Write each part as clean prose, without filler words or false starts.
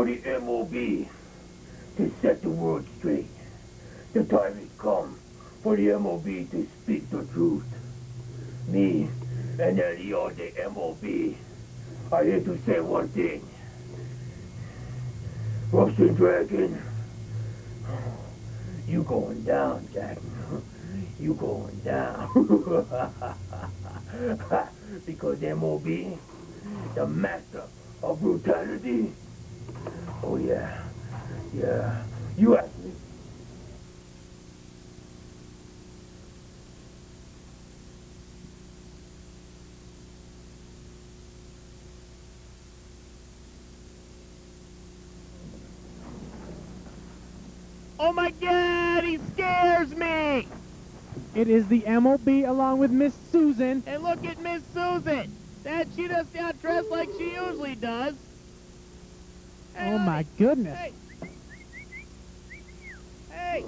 for the MOB to set the world straight. The time has come for the MOB to speak the truth. Me and Elio, the MOB, are here to say one thing. Russian Dragon, you going down, Jack. You going down. Because MOB, the master of brutality. Oh yeah, yeah, you asked me. Oh my God, he scares me! It is the MOB along with Miss Susan. And look at Miss Susan! That she just got dressed like she usually does. Hey, Oh honey. my goodness. Hey! Hey!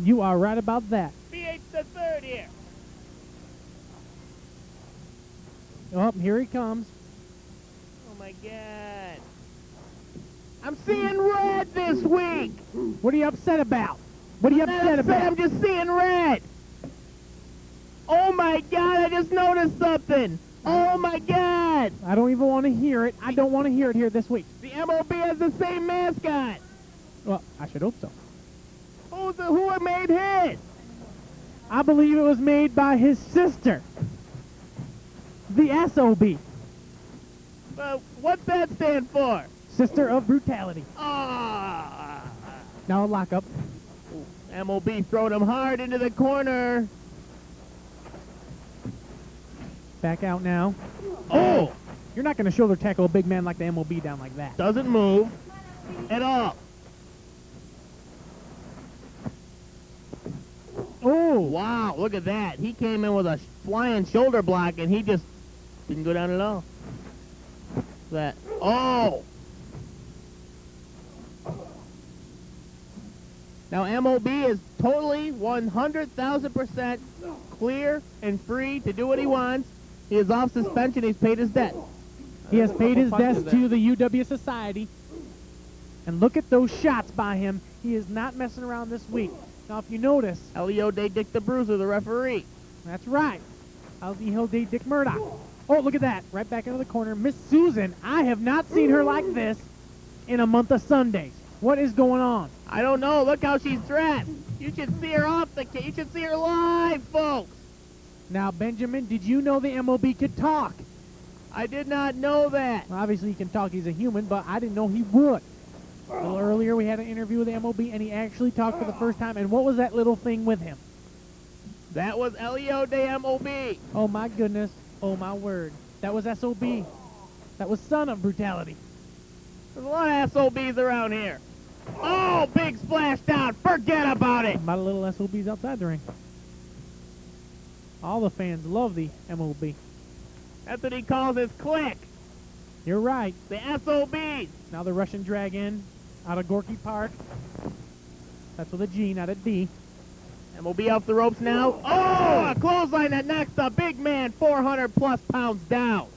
You are right about that. BH the third here. Oh, here he comes. Oh my God. I'm seeing red this week! What are you upset about? What are you upset about? I'm just seeing red! Oh my God, I just noticed something! Oh my God! I don't even want to hear it. I don't want to hear it here this week. The MOB has the same mascot! Well, I should hope so. Who made his? I believe it was made by his sister. The SOB. What's that stand for? Sister of Brutality. Ah! Now a lockup. MOB throwed him hard into the corner. Back out now. Oh! You're not going to shoulder tackle a big man like the MOB down like that. Doesn't move at all. Oh! Wow, look at that. He came in with a flying shoulder block and he just didn't go down at all. That. Oh! Now MOB is totally 100,000% clear and free to do what he wants. He is off suspension. He's paid his debt. He has paid his debts to the UWA Society. And look at those shots by him. He is not messing around this week. Now, if you notice... Elio Day Dick the Bruiser, the referee. That's right. Elio Day Dick Murdoch. Oh, look at that. Right back into the corner. Miss Susan, I have not seen her like this in a month of Sundays. What is going on? I don't know. Look how she's dressed. You should see her off the case. You should see her live, folks. Now, Benjamin, did you know the MOB could talk? I did not know that. Well, obviously, he can talk. He's a human, but I didn't know he would. A little earlier, we had an interview with the MOB, and he actually talked for the first time. And what was that little thing with him? That was Elio de MOB. Oh, my goodness. Oh, my word. That was SOB. That was Son of Brutality. There's a lot of SOBs around here. Oh, big splash down. Forget about it. About a little SOBs outside the ring. All the fans love the MOB. That's what he calls his clique. You're right. The SOBs. Now the Russian Dragon out of Gorky Park. That's with a G, not a D. MOB off the ropes now. Oh, a clothesline that knocks the big man 400-plus pounds down.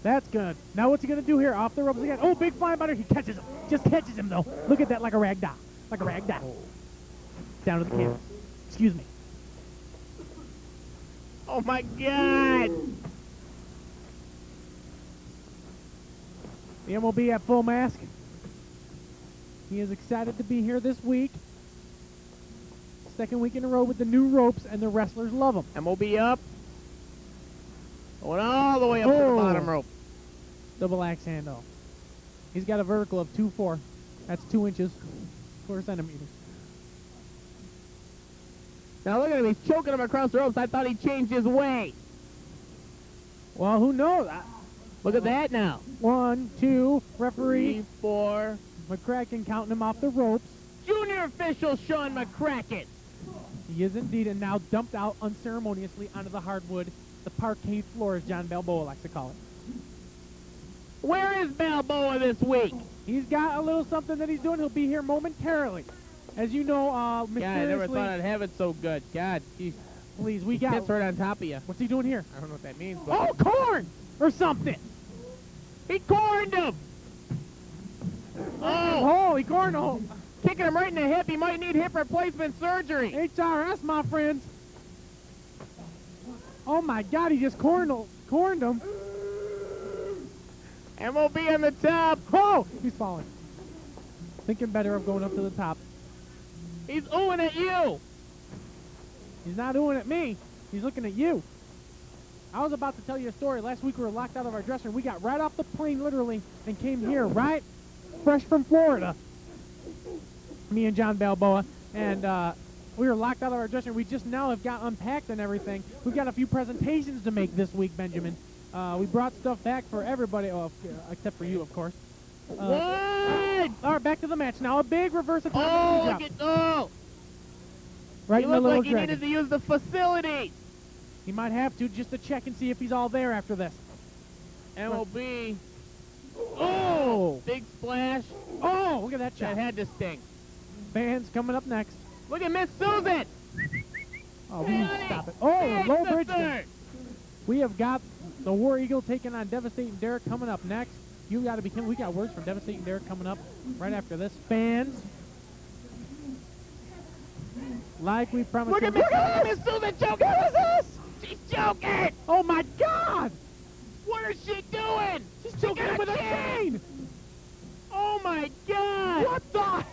That's good. Now what's he going to do here? Off the ropes again. Oh, big flying butter. He catches him. Just catches him, though. Look at that like a rag doll. Like a rag doll. Down to the canvas. Excuse me. Oh, my God. The MOB at full mask. He is excited to be here this week. Second week in a row with the new ropes, and the wrestlers love him. MOB up. Going all the way up to the bottom rope. Double axe handle. He's got a vertical of 2'4". That's 2 inches, 4 centimeters. Now look at him. He's choking him across the ropes. I thought he changed his way. Well, who knows? Look at that now. 1, 2, referee. 3, 4. McCracken counting him off the ropes. Junior official Sean McCracken. He is indeed, and now dumped out unceremoniously onto the hardwood, the parquet floor, as John Balboa likes to call it. Where is Balboa this week? He's got a little something that he's doing. He'll be here momentarily. As you know, mysteriously... God, I never thought I'd have it so good. God, geez. Please, we got... Gets right on top of you. What's he doing here? I don't know what that means, but... Oh, corn! Or something! He corned him! Oh! Holy cornhole! Kicking him right in the hip. He might need hip replacement surgery. HRS, my friends. Oh my God, he just corned him. MOB on the top. Oh, he's falling. Thinking better of going up to the top. He's oohing at you. He's not oohing at me. He's looking at you. I was about to tell you a story. Last week we were locked out of our dressing room. We got right off the plane, literally, and came here, right? Fresh from Florida. Me and John Balboa. And we were locked out of our dressing room. We just now have got unpacked and everything. We've got a few presentations to make this week, Benjamin. We brought stuff back for everybody, except for you, of course. What? All right, back to the match. Now a big reverse atomic knee drop. Look at, oh! Right He in the looked little like he dragon. needed to use the facility. He might have to just to check and see if he's all there after this. MOB. Oh! Big splash. Oh, look at that That shot. had to sting. Fans coming up next. Look at Miss Susan. Oh, we need to stop it. Oh, low bridge. We have got the War Eagle taking on Devastating Derek coming up next. You got to be. We got words from Devastating Derek coming up right after this. Fans, like we promised. Look at Miss Susan choking. What is this? She's choking. Oh my God! What is she doing? She's choking him with a chain. Oh my God! What the?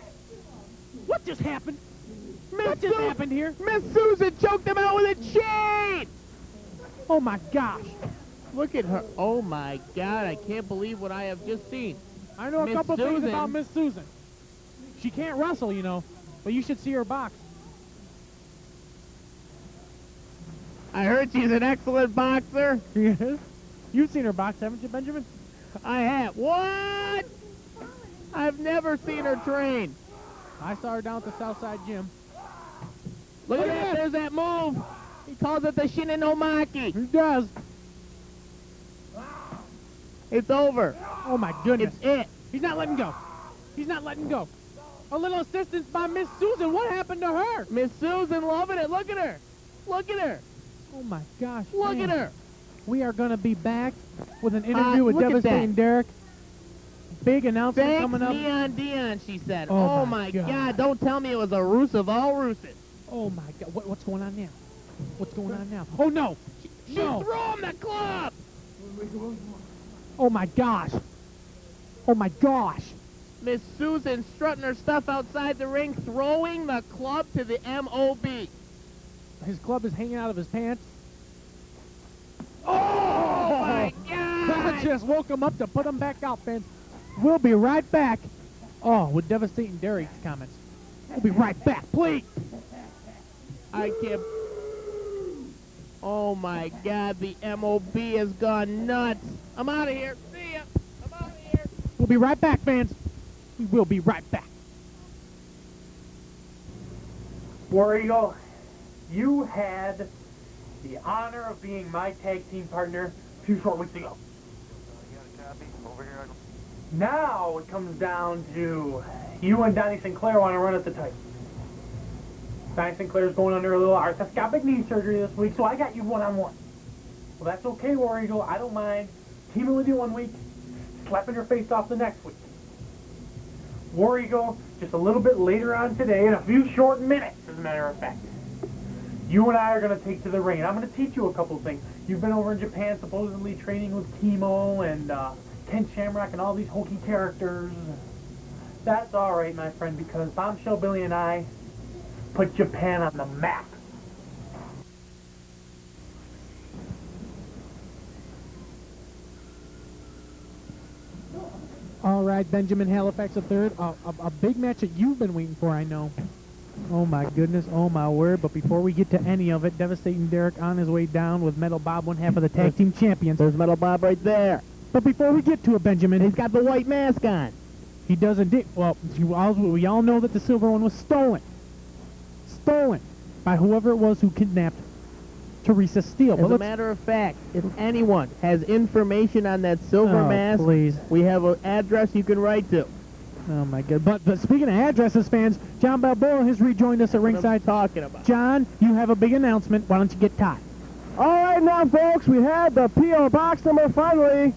What just happened? What just happened here? Miss Susan choked him out with a chain! Oh my gosh! Look at her. Oh my God, I can't believe what I have just seen. I know a Miss couple things Susan. about Miss Susan. She can't wrestle, you know, but you should see her box. I heard she's an excellent boxer. Yes. You've seen her box, haven't you, Benjamin? I have. What? I've never seen her train. I saw her down at the Southside Gym. Look at that. There's that move. He calls it the Shininomaki. He does. It's over. Oh my goodness. It's it. He's not letting go. He's not letting go. A little assistance by Miss Susan. What happened to her? Miss Susan loving it. Look at her. Look at her. Oh my gosh. Look man. at her. We are going to be back with an interview with look at Devastating that. Derek. Big announcement Thanks, coming up. Neon Dion, she said. Oh, Oh, my my God. God. Don't tell me it was a Rusev all Rusev. Oh my God. What's going on now? What's going on now? Oh no. She No. threw him the club. Oh my gosh. Oh my gosh. Miss Susan strutting her stuff outside the ring, throwing the club to the MOB. His club is hanging out of his pants. Oh, my That God. just woke him up to put him back out, fans. We'll be right back. Oh, with Devastating Derek's comments. We'll be right back, please. I can't. Oh, my God. The MOB has gone nuts. I'm out of here. See ya. I'm out of here. We'll be right back, fans. We will be right back. War Eagle, you had the honor of being my tag team partner a few short weeks ago. Now it comes down to you and Donnie Sinclair want to run at the title. Donnie Sinclair's going under a little arthroscopic knee surgery this week, so I got you one-on-one. Well, that's okay, War Eagle. I don't mind teaming with you one week, slapping your face off the next week. War Eagle, just a little bit later on today, in a few short minutes, as a matter of fact, you and I are going to take to the ring, and I'm going to teach you a couple things. You've been over in Japan supposedly training with Kimo and Ken Shamrock and all these hokey characters. That's all right, my friend, because Bombshell Billy and I put Japan on the map. All right, Benjamin Halifax III, a big match that you've been waiting for, I know. Oh my goodness, oh my word, but before we get to any of it, Devastating Derek on his way down with Metal Bob, one half of the tag team champions. There's Metal Bob right there. But before we get to it, Benjamin, He's got the white mask on. he does indeed. Well, we all know that the silver one was stolen. Stolen by whoever it was who kidnapped Teresa Steele. As a matter of fact, if anyone has information on that silver mask, please. we have an address you can write to. Oh my God! But speaking of addresses, fans, John Balboa has rejoined us at What I'm ringside. talking about. John, you have a big announcement. Why don't you get tied? All right now, folks, we had the P.O. Box number finally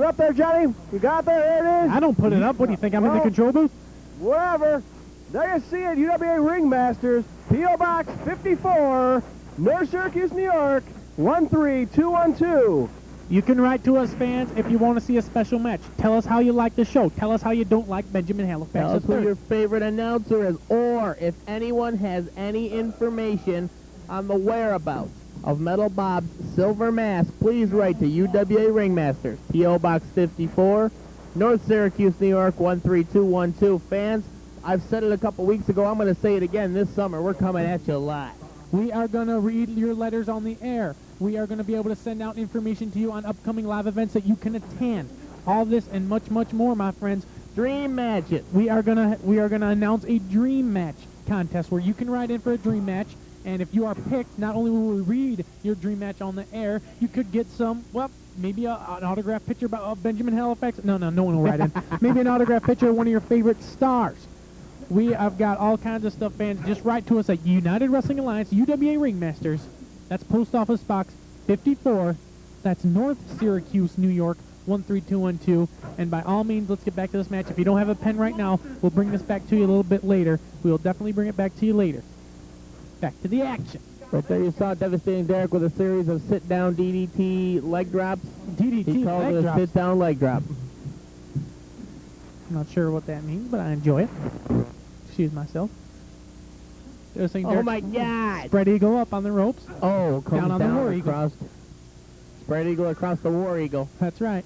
Put it up there, Johnny. You got there? There it is. I don't put it up. What do you think? I'm in the Well, control booth? Whatever. There you see it, UWA Ringmasters, P.O. Box 54, North Syracuse, New York, 13212. You can write to us, fans, if you want to see a special match. Tell us how you like the show. Tell us how you don't like Benjamin Halifax. Tell us who III. your favorite announcer is, or if anyone has any information on the whereabouts of Metal Bob's silver mask, please write to UWA Ringmasters, P.O. Box 54, North Syracuse, New York, 13212. Fans, I've said it a couple weeks ago. I'm going to say it again this summer. We're coming at you live. We are going to read your letters on the air. We are going to be able to send out information to you on upcoming live events that you can attend. All this and much, much more, my friends. Dream matches. We are gonna announce a dream match contest where you can write in for a dream match, and if you are picked, not only will we read your dream match on the air, you could get some, well, maybe an autographed picture of Benjamin Halifax. No one will write in. Maybe an autographed picture of one of your favorite stars. We have got all kinds of stuff, fans. Just write to us at United Wrestling Alliance, UWA Ringmasters. That's Post Office Box 54. That's North Syracuse, New York, 13212. And by all means, let's get back to this match. If you don't have a pen right now, we'll bring this back to you a little bit later. We will definitely bring it back to you later. Back to the action. Right there you saw Devastating Derek with a series of sit-down DDT leg drops. DDT He called leg it a drops. sit-down leg drop. I'm not sure what that means, but I enjoy it. Excuse myself. Devastating Derek. my God! Spread eagle up on the ropes. Oh, comes Down on the War Eagle. across. Spread eagle across the War Eagle. That's right.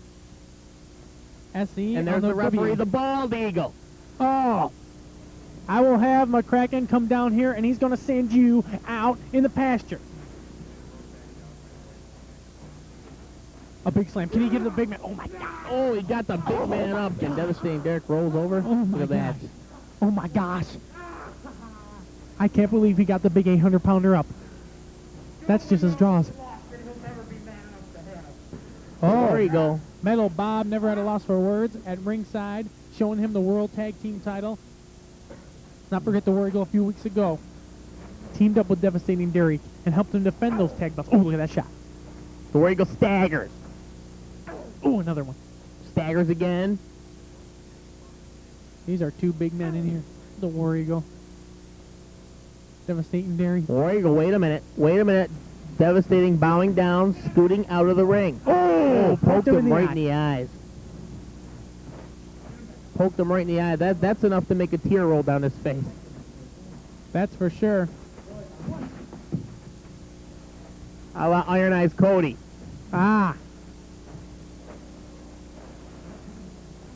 SE And on there's the referee, W. the bald eagle. Oh! I will have McCracken come down here, and he's going to send you out in the pasture. A big slam. Can he get the big man? Oh, my God. Oh, he got the big man up, and Devastating Derek rolls over. Oh, my Look at that. gosh. Oh, my gosh. I can't believe he got the big 800-pounder up. That's just his draws. War Eagle. Metal Bob never had a loss for words at ringside, showing him the World Tag Team title. Not forget the War Eagle a few weeks ago. Teamed up with Devastating Derek and helped him defend those tag belts. Oh, look at that shot. The War Eagle staggers. Oh, another one. Staggers again. These are two big men in here. The War Eagle. Devastating Derek. War Eagle, wait a minute. Devastating bowing down, scooting out of the ring. Oh, poked him right in the eyes. Poked him right in the eye. That's enough to make a tear roll down his face. That's for sure. A la Iron Eyes Cody. Ah.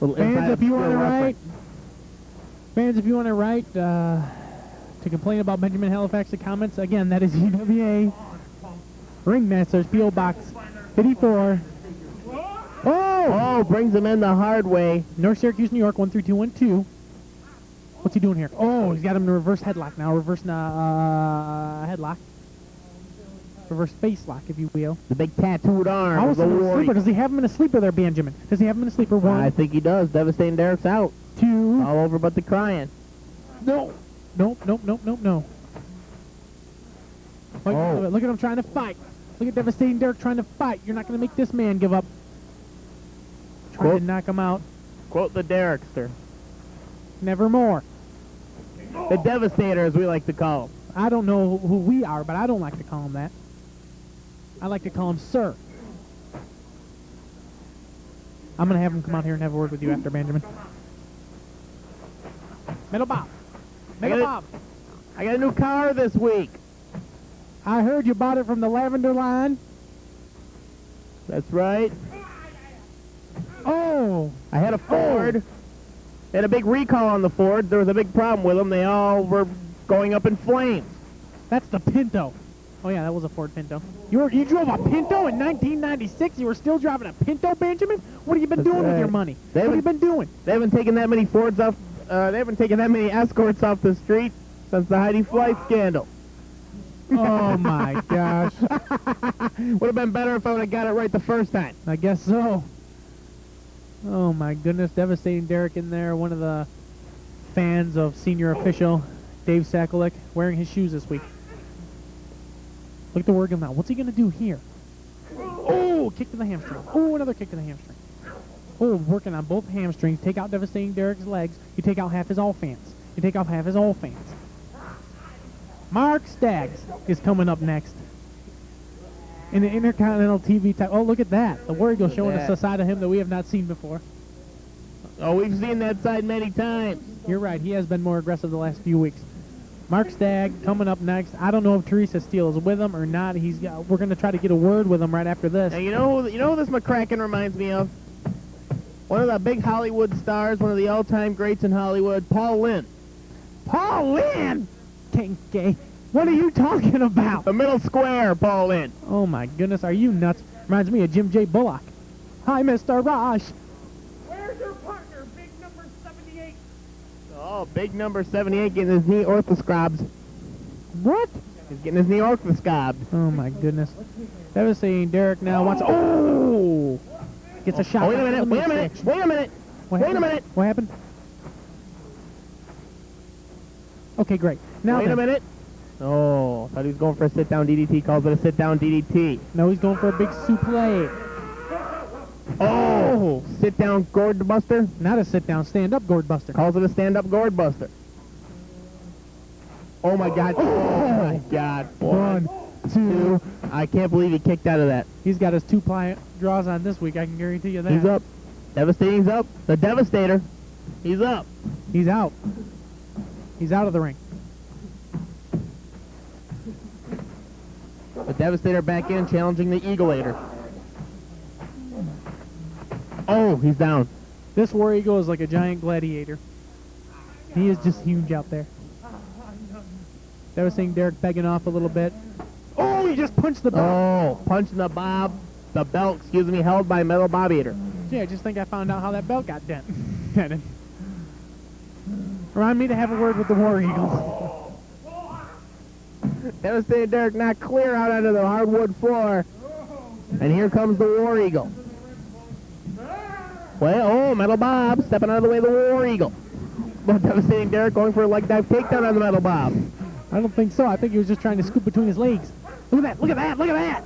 Little Fans, inside if you want to obscure write, reference. to complain about Benjamin Halifax, the comments, again, that is UWA Ringmasters, P.O. Box 54. Oh, brings him in the hard way. North Syracuse, New York, 13212. What's he doing here? Oh, he's got him in a reverse headlock now. Reverse headlock. Reverse face lock, if you will. The big tattooed arm. How of is the he in a War sleeper? Eagle. Does he have him in a sleeper there, Benjamin? Does he have him in a sleeper? One, I think he does. Devastating Derek's out. two. All over but the crying. No. Nope. Wait, Oh. look at him trying to fight. Look at Devastating Derek trying to fight. You're not going to make this man give up. Trying Quote- to knock him out. Quote the Derekster. Nevermore. The Devastator, as we like to call him. I don't know who we are, but I don't like to call him that. I like to call him Sir. I'm going to have him come out here and have a word with you after, Benjamin. Metal Bob. Metal Bob. I got a new car this week. I heard you bought it from the Lavender line. That's right. Oh. I had a Ford. They had a big recall on the Ford. There was a big problem with them. They all were going up in flames. That's the Pinto. Oh, yeah, that was a Ford Pinto. You drove a Pinto in 1996? You were still driving a Pinto, Benjamin? What have you been That's doing with right. your money? They What have you haven't- been doing? They haven't taken that many Fords off. They haven't taken that many escorts off the street since the Heidi Flight scandal. Oh, my gosh. Would have been better if I would have got it right the first time. I guess so. Oh, my goodness. Devastating Derek in there. One of the fans of senior official Dave Sakalik wearing his shoes this week. Look at the War Eagle now. What's he going to do here? Oh, kick to the hamstring. Oh, another kick to the hamstring. Hold working on both hamstrings. Take out Devastating Derek's legs. You take out half his all fans. You take off half his all fans. Mark Stagg is coming up next. In the Intercontinental TV title. Oh, look at that. The War Eagle showing us a side of him that we have not seen before. Oh, we've seen that side many times. You're right. He has been more aggressive the last few weeks. Mark Stagg coming up next. I don't know if Teresa Steele is with him or not. We're going to try to get a word with him right after this. Now, you know who this McCracken reminds me of? One of the big Hollywood stars, one of the all-time greats in Hollywood, Paul Lynde. Paul Lynde! Gay. What are you talking about? The middle square, Paul Lynde. Oh, my goodness. Are you nuts? Reminds me of Jim J. Bullock. Hi, Mr. Rush. Where's your partner, big number 78? Oh, big number 78 getting his knee orthoscobs. What? He's getting his knee orthoscobs. Oh, my goodness. Devastating Derek now wants... Oh! Gets a shot. Oh, wait a minute. What happened? What happened? Okay, great. Now Wait a minute. Oh, thought he was going for a sit-down DDT. Calls it a sit-down DDT. No, he's going for a big suplex. Oh, sit-down gourd buster. Not a sit-down, stand-up gourd buster. Calls it a stand-up gourd buster. Oh, my God. Oh, my God. One, two. I can't believe he kicked out of that. He's got his 2 pliant draws on this week, I can guarantee you that. He's up. Devastating's up. The Devastator. He's up. He's out. He's out of the ring. The Devastator back in, challenging the Eagleator. Oh, he's down. This War Eagle is like a giant gladiator. He is just huge out there. Devastating Derek begging off a little bit. Oh, he just punched the belt. Oh, punching the belt, held by Metal Bob Eater. Gee, I just think I found out how that belt got dented. Remind me to have a word with the War Eagle. Devastating Derek not clear out onto the hardwood floor. And here comes the War Eagle. Well, oh, Metal Bob stepping out of the way of the War Eagle. But Devastating Derek going for a leg dive takedown on the Metal Bob. I don't think so. I think he was just trying to scoop between his legs. Look at that, look at that, look at that!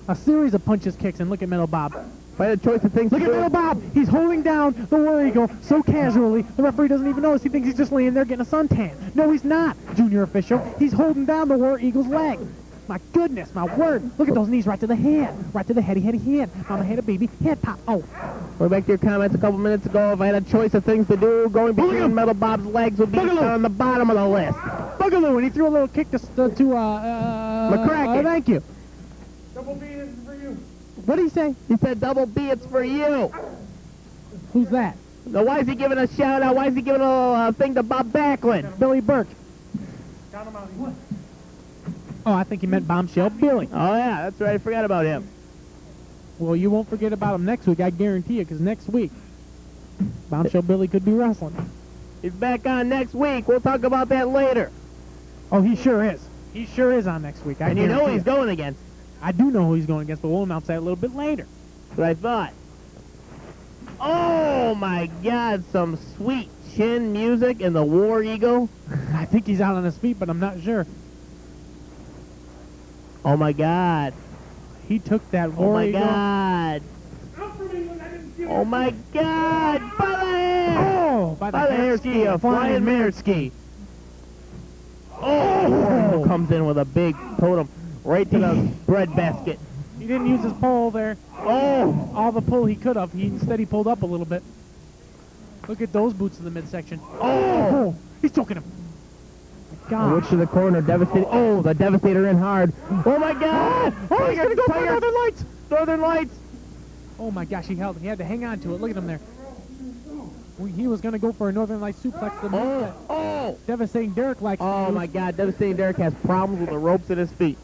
A series of punches, kicks, and look at Metal Bob. If I had a choice of things Look to at do. Metal Bob! He's holding down the War Eagle so casually, the referee doesn't even notice. He thinks he's just laying there getting a suntan. No, he's not, junior official. He's holding down the War Eagle's leg. My goodness, my word. Look at those knees right to the head. Right to the heady head. Mama had a baby. Head pop. Oh. We're back to your comments a couple minutes ago. If I had a choice of things to do, going between Metal Bob's legs would be on the bottom of the list. Boogaloo, and he threw a little kick to McCracken. Thank you. Double B, this is for you. What did he say? He said, double B, it's for you. Who's that? Now, why is he giving a shout out? Why is he giving a thing to Bob Backlund? Billy Burke. Count him out. Oh, I think he meant Bombshell Billy. Oh, yeah, that's right. I forgot about him. Well, you won't forget about him next week, I guarantee you, because next week, Bombshell Billy could be wrestling. He's back on next week. We'll talk about that later. Oh, he sure is. He sure is on next week. And you know who he's going against. I do know who he's going against, but we'll announce that a little bit later. That's what I thought. Oh, my God, some sweet chin music in the War Eagle. I think he's out on his feet, but I'm not sure. Oh, my God. He took that Oh, War my Eagle. God. Oh, my God. By the hair. Oh, by the hair ski, a flying mare ski. Oh, comes in with a big totem right to the bread basket. He didn't use his pole there. Oh, All the pull he could have. Instead, he pulled up a little bit. Look at those boots in the midsection. oh. He's choking him. Which to the corner, Devastator. Oh, the Devastator in hard. Oh, my God. Oh, he's going to go for Northern Lights. Northern Lights. Oh, my gosh, he had to hang on to it. Look at him there. He was going to go for a Northern Lights suplex. Oh. Devastating Derek likes to Oh, use. my God. Devastating Derek has problems with the ropes at his feet.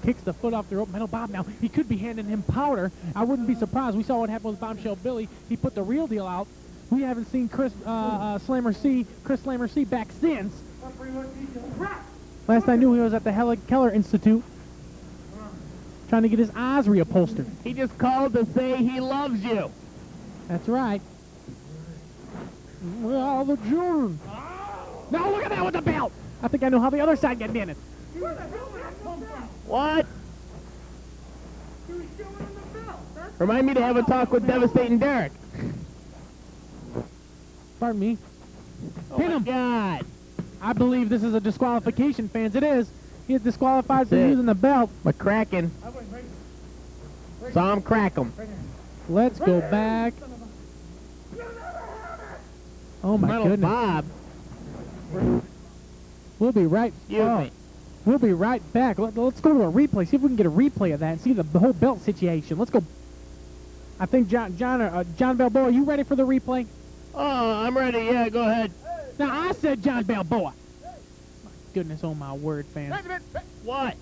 Kicks the foot off the rope. Metal Bob now. He could be handing him powder. I wouldn't be surprised. We saw what happened with Bombshell Billy. He put the real deal out. We haven't seen Chris Slammer C back since. Last I knew, he was at the Helen Keller Institute trying to get his eyes reupholstered. He just called to say he loves you. That's right. Well, the June. Now look at that with the belt. I think I know how the other side got in it. What? Remind me to have a talk with Devastating Derek. Pardon me. Oh Pin my him. God. I believe this is a disqualification, fans. It is. He is disqualified for That's it. using the belt. McCracken. Saw him crack him. Let's go back. Oh my Metal goodness. Bob. We'll be right. Excuse me. We'll be right back. Let's go to a replay. See if we can get a replay of that and see the whole belt situation. Let's go. I think John Balboa, you ready for the replay? Oh, I'm ready. Yeah, go ahead. Now I said John Balboa. My goodness, oh my word, fans. What?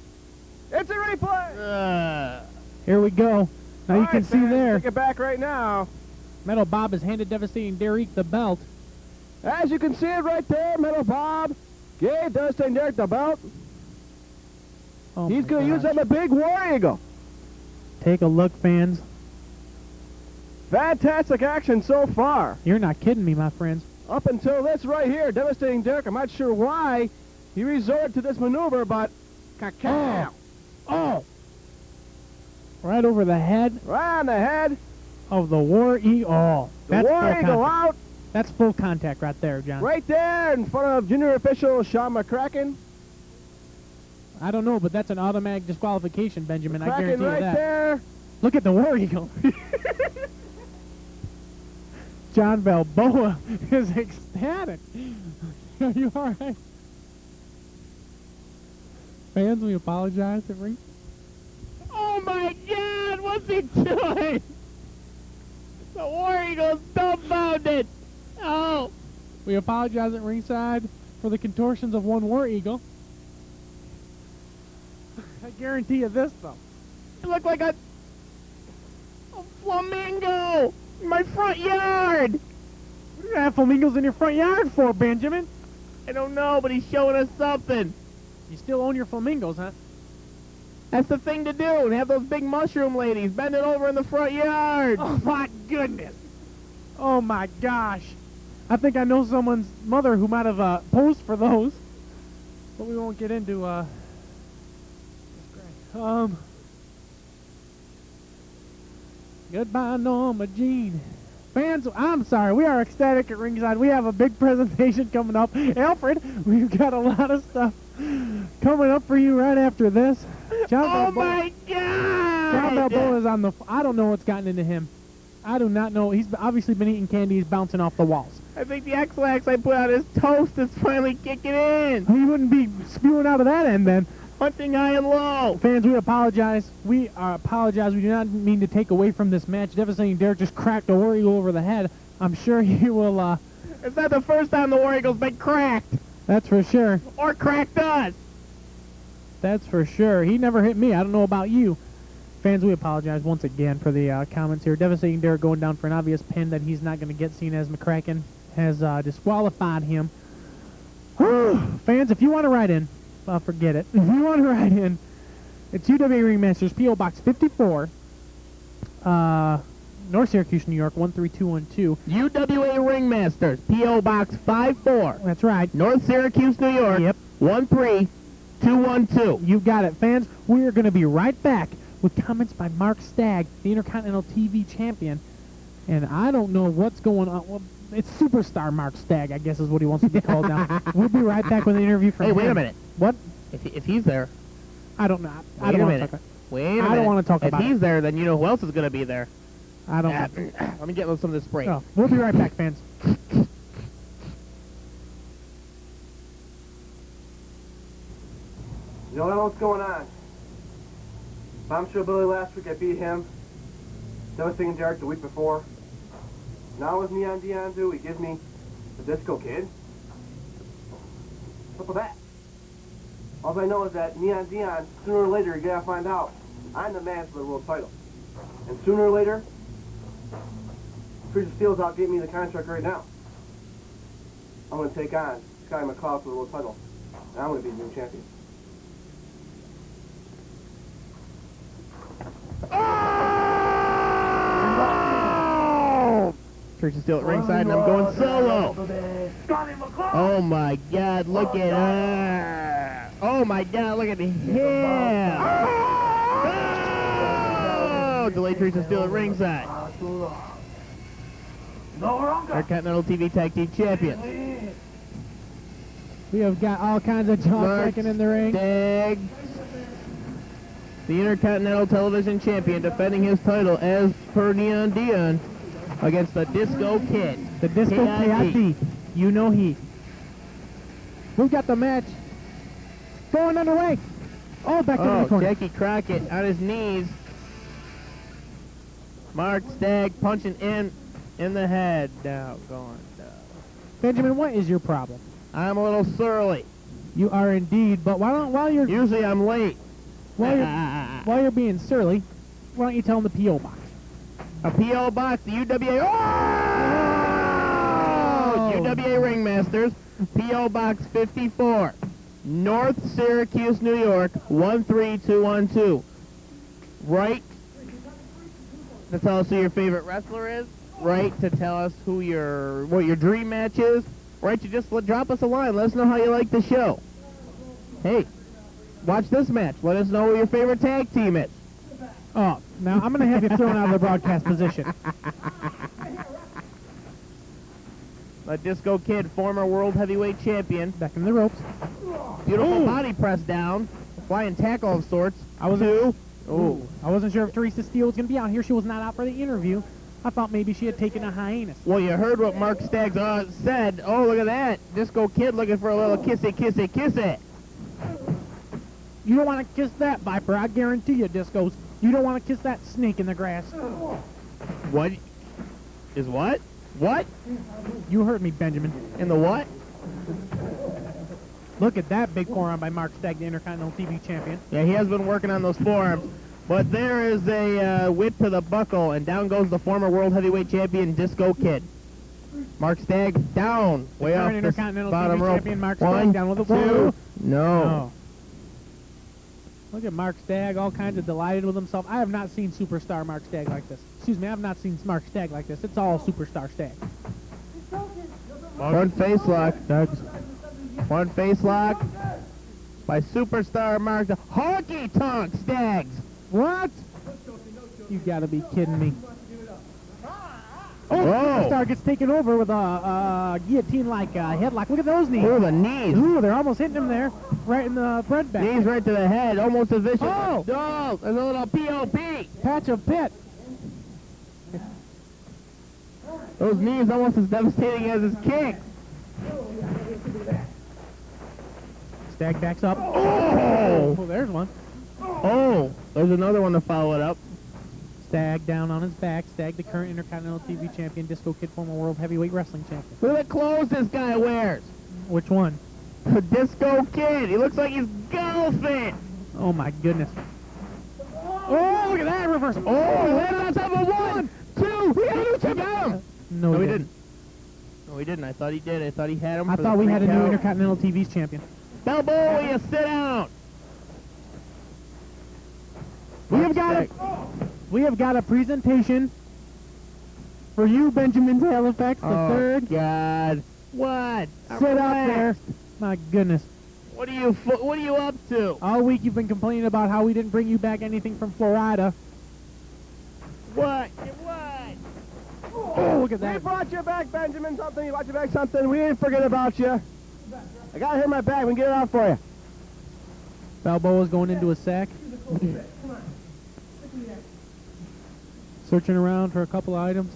It's a replay. Here we go. Now you can see there. Take it back right now. Metal Bob has handed Devastating Derek the belt. As you can see it right there, Metal Bob gave Devastating Derek the belt. Oh He's my going to use gosh. that in a big War Eagle. Take a look, fans. Fantastic action so far. You're not kidding me, my friends. Up until this right here, Devastating Derek, I'm not sure why he resorted to this maneuver, but cacao. Oh! Right over the head Right on the head. of the War Eagle. Oh, The that's War full Eagle contact. out. That's full contact right there, John. Right there in front of junior official Sean McCracken. I don't know, but that's an automatic disqualification, Benjamin. I McCracken guarantee you right that. there. Look at the War Eagle. John Balboa is ecstatic. Are you all right? Fans, we apologize. Oh my God, what's he doing? The War Eagle's dumbfounded. Oh. We apologize at ringside for the contortions of one War Eagle. I guarantee you this, though. It looked like a flamingo in my front yard. What do you have flamingos in your front yard for, Benjamin? I don't know, but he's showing us something. You still own your flamingos, huh? That's the thing to do, and have those big mushroom ladies bend it over in the front yard. Oh, my goodness. Oh, my gosh. I think I know someone's mother who might have posed for those. But we won't get into, Goodbye, Norma Jean. Fans, I'm sorry. We are ecstatic at ringside. We have a big presentation coming up. Alfred, we've got a lot of stuff coming up for you right after this. John Oh Balboa, my God! John Balboa is on the... I don't know what's gotten into him. I do not know. He's obviously been eating candy. He's bouncing off the walls. I think the X-Lax I put on his toast is finally kicking in. He wouldn't be spewing out of that end then. Hunting high and low. Fans, we apologize. We apologize. We do not mean to take away from this match. Devastating Derek just cracked a War Eagle over the head. I'm sure he will, It's not the first time the War Eagle's been cracked. that's for sure. Or cracked us. That's for sure. He never hit me. I don't know about you. Fans, we apologize once again for the comments here. Devastating Derek going down for an obvious pin that he's not going to get, seen as McCracken has disqualified him. Fans, if you want to write in, forget it. If you want to write in, it's UWA Ringmasters, P.O. Box 54, North Syracuse, New York, 13212. UWA Ringmasters, P.O. Box 54. That's right. North Syracuse, New York. Yep. 13212. You got it, fans. We are going to be right back with comments by Mark Stagg, the Intercontinental TV champion. And I don't know what's going on. Well, it's Superstar Mark Stagg, I guess is what he wants to be called now. We'll be right back with an interview from Hey, him. wait a minute. What? If he's there, I don't know. I wait don't a want to minute. talk about Wait a minute. I don't want to talk if about he's it. there, then you know who else is going to be there. I don't Let me get some of this spray. Oh, we'll be right back, fans. You don't know what's going on. Bomb Show Billy last week, I beat him. Devastating Derek the week before. Now with Neon Dion too, he gives me the Disco Kid. What's up with that? All I know is that Neon Dion, sooner or later, you gotta find out. I'm the man for the world title. And sooner or later, Teresa Steele's out getting me the contract right now. I'm gonna take on Scottie McCloud for the world title. And I'm gonna be the new champion. Teresa Steele at ringside, and I'm going solo. Scottie McCloud. Oh my God, look at her. Oh my God, look at him. Oh! show. Delay Teresa Steele at ringside. Intercontinental TV Tag Team Champion. We have got all kinds of jaw breaking in the ring. Stagg, the Intercontinental Television Champion, defending his title as per Neon Dion against the Disco Kid. The Disco Kid. You know he. We've got the match going underway. Oh, back to the corner. Jackie Crockett on his knees. Mark Stagg punching in the head. Down, going down. Benjamin, what is your problem? I'm a little surly. You are indeed, but while you're usually I'm late. While you're being surly, why don't you tell him the P.O. box? A P.O. box, the UWA. UWA Ringmasters, P.O. Box 54, North Syracuse, New York, 13212. Right to tell us who your favorite wrestler is. Right to tell us what your dream match is. Right to just drop us a line. Let us know how you like the show. Hey, watch this match. Let us know what your favorite tag team is. Oh, now I'm going to have you thrown out of the broadcast position. The Disco Kid, former World Heavyweight Champion. Back in the ropes. Beautiful body press down. Flying tackle of sorts. I wasn't sure if Teresa Steele was going to be out here. She was not out for the interview. I thought maybe she had taken a hiatus. Well, you heard what Mark Stagg said. Oh, look at that. Disco Kid looking for a little kissy, kissy, kissy. You don't want to kiss that, Viper. I guarantee you, Discos. You don't want to kiss that snake in the grass. What? Is what? What? You heard me, Benjamin. In the what? Look at that big forearm by Mark Stagg, the Intercontinental TV Champion. Yeah, he has been working on those forearms. But there is a whip to the buckle, and down goes the former World Heavyweight Champion, Disco Kid. Mark Stagg down, way off the bottom rope. Champion Mark Stagg down with a two. No. Look at Mark Stagg, all kinds of delighted with himself. I have not seen superstar Mark Stagg like this. Excuse me, I have not seen Mark Stagg like this. It's all superstar Stagg. One face lock. One face lock by superstar Mark. Honky tonk Staggs. What? You gotta be kidding me. Oh, Superstar gets taken over with a guillotine-like headlock. Look at those knees. Oh, the knees. Ooh, they're almost hitting him there, right in the breadbasket. Knees right to the head, almost a vicious. Oh! No, there's a little POP. Patch of pit. Those knees almost as devastating as his kick. Stagg backs up. Oh! Oh, there's one. Oh, there's another one to follow it up. Stagg down on his back. Stagg, the current Intercontinental TV Champion. Disco Kid, former World Heavyweight Wrestling Champion. Look at the clothes this guy wears. Which one? The Disco Kid. He looks like he's golfing. Oh, my goodness. Oh, look at that reversal. Oh, he landed on top of 1, 2. He got a new chip down. No, he didn't. No, he didn't. I thought he did. I thought he had him. I thought we had a new Intercontinental TV's champion. Balboa, you sit down. We have got a presentation for you, Benjamin Halifax, the third. God. What? Sit up there. My goodness. What are you up to? All week you've been complaining about how we didn't bring you back anything from Florida. What? Oh, look at that. We brought you back, Benjamin, something. We brought you back something. We didn't forget about you. I got it here in my bag. We can get it out for you. Balboa's going into a sack. Searching around for a couple items.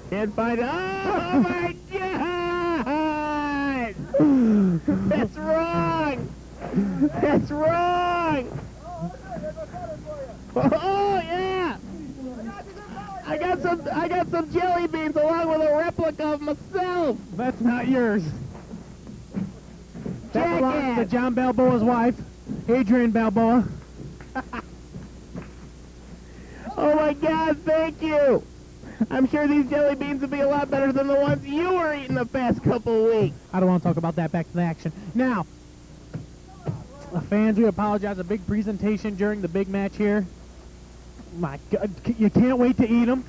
Can't find it. Oh my God! That's wrong! That's wrong! Oh yeah! I got some jelly beans along with a replica of myself. That's not yours. That belongs to Jackass. John Balboa's wife, Adrian Balboa. Oh my God, thank you! I'm sure these jelly beans would be a lot better than the ones you were eating the past couple of weeks. I don't want to talk about that. Back to the action. Now, fans, we apologize. A big presentation during the big match here. My God, you can't wait to eat them.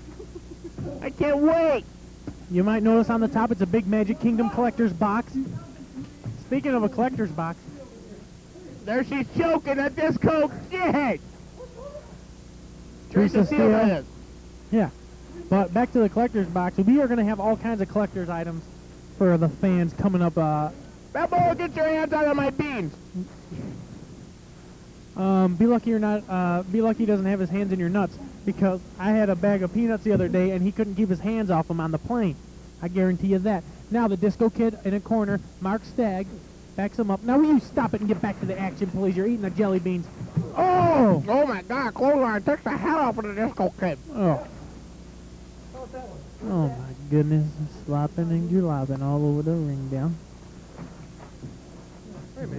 I can't wait! You might notice on the top it's a big Magic Kingdom collector's box. Speaking of a collector's box. There she's choking at Disco Kid! Teresa Steele Steele. is. Yeah. But back to the collector's box. We are going to have all kinds of collector's items for the fans coming up. Bebo, get your hands out of my beans. Be lucky you're not. Be lucky he doesn't have his hands in your nuts, because I had a bag of peanuts the other day and he couldn't keep his hands off them on the plane. I guarantee you that. Now the Disco Kid in a corner, Mark Stagg, backs him up. Now will you stop it and get back to the action, please? You're eating the jelly beans. Oh! Oh my God, clothesline took the head off of the Disco Kid. Oh. Oh my goodness, slopping and glopping all over the ring down.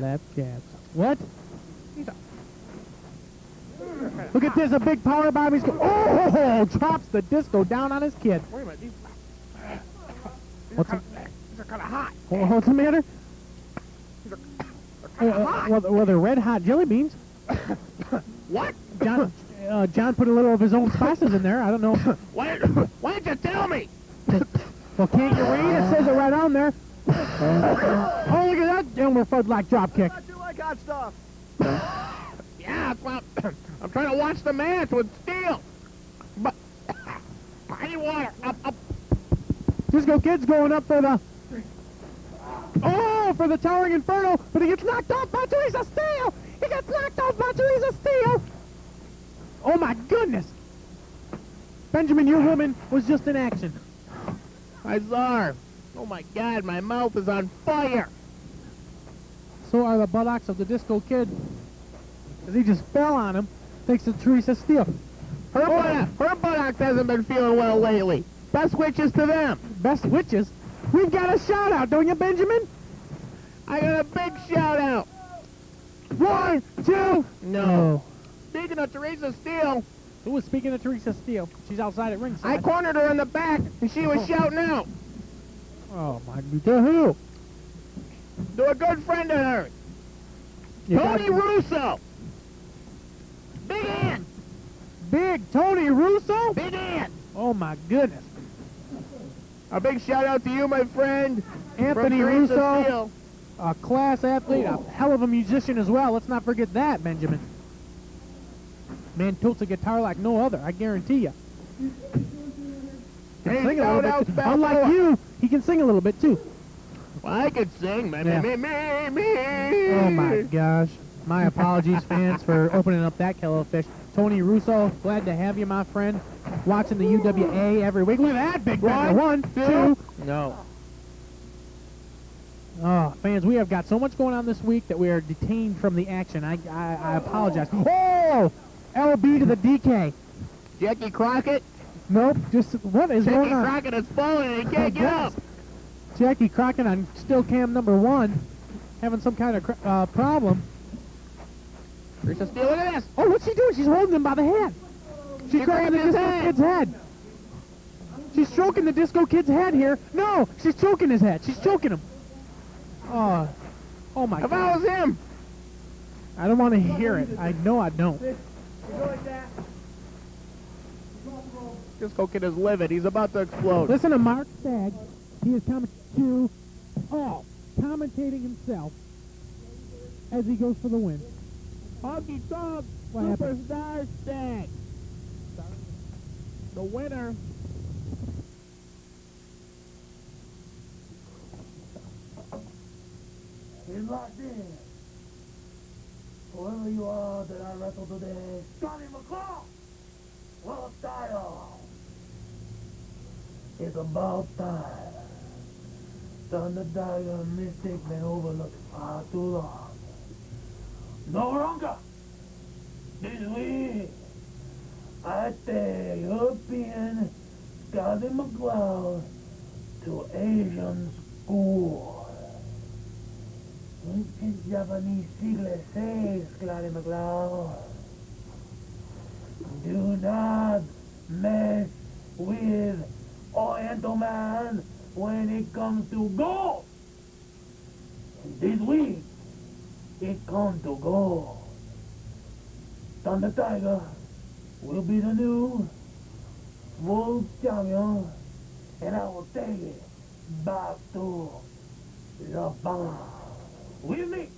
Lap jabs. What? Look at this, a big power bomb. He's oh, drops the Disco down on his kid. Wait a minute, What's these are kind of hot. What's the matter? Well, they're red hot jelly beans. What? John put a little of his own spices in there. I don't know. Why didn't you tell me? Well, can't you read? It says it right on there. Oh, look at that Elmer Fudd-like drop kick. I do like hot stuff. Yeah, well, I'm trying to watch the match with Steele. But I need water. Up. Disco Kid's going up for the... Oh, for the Towering Inferno, but he gets knocked off by Teresa Steele. He gets knocked off by Teresa Steele. Oh, my goodness. Benjamin, your woman was just in action. I saw her. Oh my God, my mouth is on fire. So are the buttocks of the Disco Kid. Because he just fell on him, thanks to Teresa Steele. Her buttocks hasn't been feeling well lately. Best wishes to them. Best witches. We've got a shout-out, don't you, Benjamin? I got a big shout out. 1, 2. No. Speaking of Teresa Steele, Who was speaking of Teresa Steele? She's outside at ringside. I cornered her in the back and she was shouting out Oh, my God. To who? to a good friend of hers, You Tony got- Russo. Big Ant. Big Tony Russo? Big Ant. Oh, my goodness. A big shout out to you, my friend. Anthony from Teresa Russo, Steele. a class athlete, a hell of a musician as well. Let's not forget that, Benjamin. Man tilts a guitar like no other, I guarantee you. Hey, Sing a shout little out bit. Unlike Balboa. you, he can sing a little bit too. Well, I could sing, man. Yeah. Me. Oh my gosh. My apologies, fans, for opening up that kettle of fish. Tony Russo, glad to have you, my friend. Watching the UWA every week. Look at that big bender. 1, 2. No. Oh, fans, we have got so much going on this week that we are detained from the action. I apologize. Oh! LB to the DK. Jackie Crockett. Nope, just what is Jackie going on? Crockett is falling and he can't get up. Jackie Crockett on still cam number 1, having some kind of problem. Teresa Steele, look at this. Oh, what's she doing? She's holding him by the head. She's She grabbing the grabbed his Disco head. Kid's head. She's stroking the Disco Kid's head here. No, she's choking his head. She's choking him. Oh, oh my If God. I was him. I don't want to hear it. I know I don't. Disco Kid is livid. He's about to explode. Listen to Mark Stagg. He is commentating himself as he goes for the win. Honky Tonk What happened? Superstar Stagg. The winner. He's locked in. Whoever you are that I wrestled today, Scottie McCloud, world title. It's about time. Thunder Dagger mistake been overlooked far too long. No longer. This week, I take European Scottie McCloud to Asian school. Ancient Japanese sigla says, Scottie McCloud, do not mess with Oriental man when it comes to gold. This week, it comes to gold. Thunder Tiger will be the new world champion, and I will take it back to Japan. With me.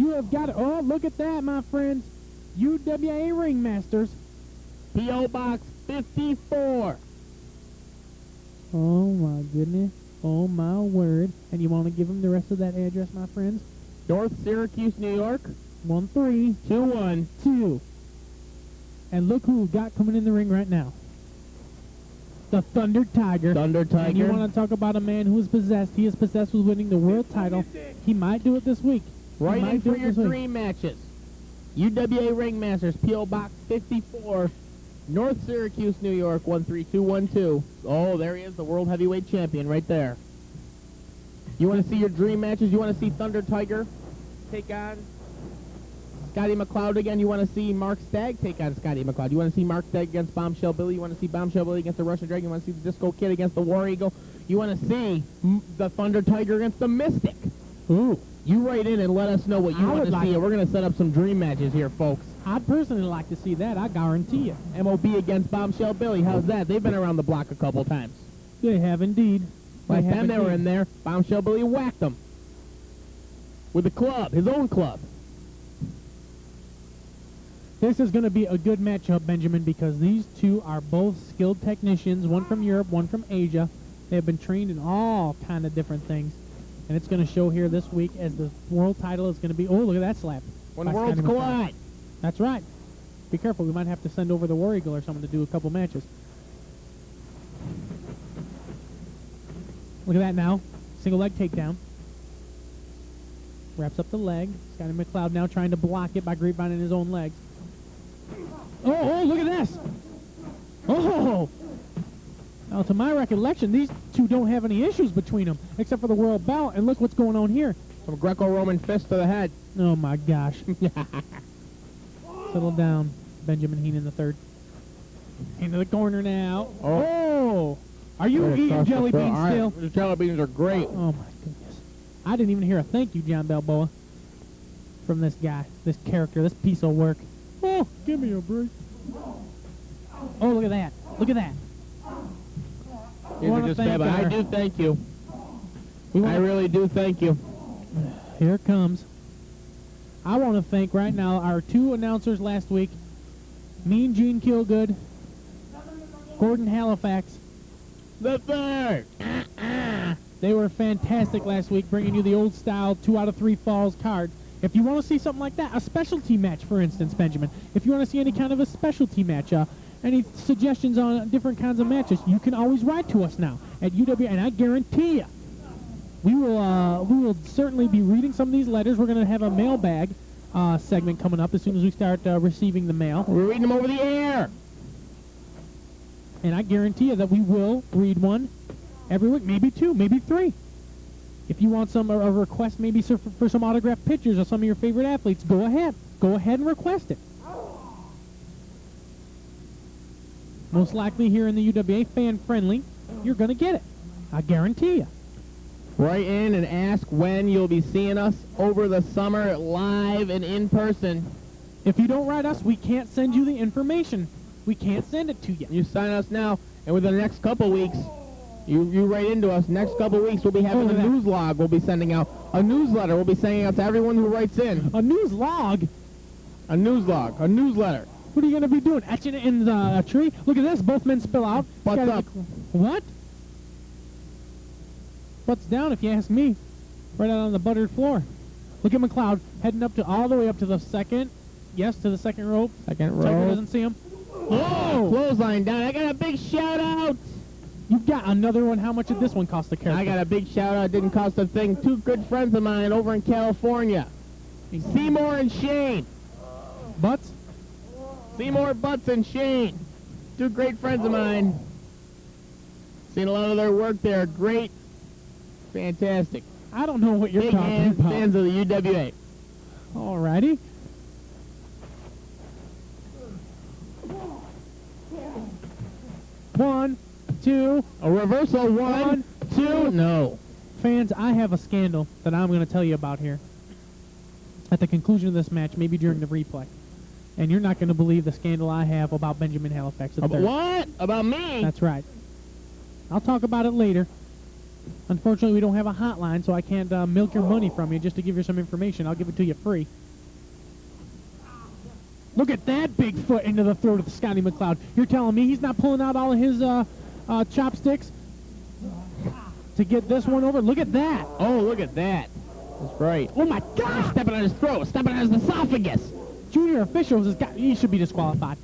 You have got it. Oh, look at that, my friends. UWA Ringmasters. P.O. Box 54. Oh, my goodness. Oh, my word. And you want to give them the rest of that address, my friends? North Syracuse, New York. 1321. And look who we've got coming in the ring right now. The Thunder Tiger. Thunder Tiger. And you want to talk about a man who is possessed. He is possessed with winning the world title. He might do it this week. Right in for your dream matches. UWA Ringmasters, P.O. Box 54, North Syracuse, New York, 13212. Oh, there he is, the World Heavyweight Champion right there. You want to see your dream matches? You want to see Thunder Tiger take on Scottie McCloud again? You want to see Mark Stagg take on Scottie McCloud? You want to see Mark Stagg against Bombshell Billy? You want to see Bombshell Billy against the Russian Dragon? You want to see the Disco Kid against the War Eagle? You want to see the Thunder Tiger against the Mystic? Ooh. You write in and let us know what you want to see, and we're going to set up some dream matches here, folks. I'd personally like to see that, I guarantee you. MOB against Bombshell Billy, how's that? They've been around the block a couple times. They have indeed. Last time they were in there, Bombshell Billy whacked them. With a club, his own club. This is going to be a good matchup, Benjamin, because these two are both skilled technicians, one from Europe, one from Asia. They have been trained in all kind of different things. And it's going to show here this week as the world title is going to be... Oh, look at that slap. When worlds collide. That's right. Be careful. We might have to send over the War Eagle or someone to do a couple matches. Look at that now. Single leg takedown. Wraps up the leg. Scottie McCloud now trying to block it by grapevining his own legs. Oh, look at this. Oh! Now, to my recollection, these two don't have any issues between them, except for the world bout, and look what's going on here. Some Greco-Roman fist to the head. Oh, my gosh. Settle down, Benjamin Heenan III. Into the corner now. Oh! Are you eating jelly beans still? The jelly beans are great. Oh, my goodness. I didn't even hear a thank you, John Balboa, from this guy, this character, this piece of work. Oh, give me a break. Oh, look at that. Look at that. I do thank you. I really do thank you. Here it comes. I want to thank right now our two announcers last week, Mean Gene Kilgood, Gordon Halifax. The third. They were fantastic last week, bringing you the old style 2 out of 3 falls card. If you want to see something like that, a specialty match, for instance, Benjamin, if you want to see any kind of a specialty match, any suggestions on different kinds of matches, you can always write to us now at UWA, and I guarantee you, we will certainly be reading some of these letters. We're going to have a mailbag segment coming up as soon as we start receiving the mail. We're reading them over the air. And I guarantee you that we will read one every week, maybe 2, maybe 3. If you want a request maybe for some autographed pictures of some of your favorite athletes, go ahead. Go ahead and request it. Most likely here in the UWA, fan-friendly, you're going to get it. I guarantee you. Write in and ask when you'll be seeing us over the summer live and in person. If you don't write us, we can't send you the information. We can't send it to you. You sign us now, and within the next couple weeks, you write into us. Next couple weeks, we'll be having a news log we'll be sending out. A newsletter we'll be sending out to everyone who writes in. A news log? A news log. A newsletter. What are you going to be doing? Etching it in the tree? Look at this. Both men spill out. Butts up. What? Butts down, if you ask me. Right out on the buttered floor. Look at McCloud heading up to all the way up to the second. Yes, to the second rope. Second rope. Tiger doesn't see him. Whoa! Clothesline down. I got a big shout out. You got another one. How much did this one cost the character? I got a big shout out. It didn't cost a thing. 2 good friends of mine over in California. Seymour and Shane. Butts? Seymour, Butts, and Shane. 2 great friends of mine. Seen a lot of their work there. Great. Fantastic. I don't know what you're talking about. Fans of the UWA. Alrighty. One, 2. A reversal. One, two. No. Fans, I have a scandal that I'm going to tell you about here. At the conclusion of this match, maybe during the replay. And you're not going to believe the scandal I have about Benjamin Halifax III. What? About me? That's right. I'll talk about it later. Unfortunately, we don't have a hotline, so I can't milk your money from you just to give you some information. I'll give it to you free. Look at that big foot into the throat of Scottie McCloud. You're telling me he's not pulling out all of his chopsticks to get this one over? Look at that. Oh, look at that. That's right. Oh, my gosh. Stepping on his throat. Stepping on his esophagus. Junior officials, he should be disqualified.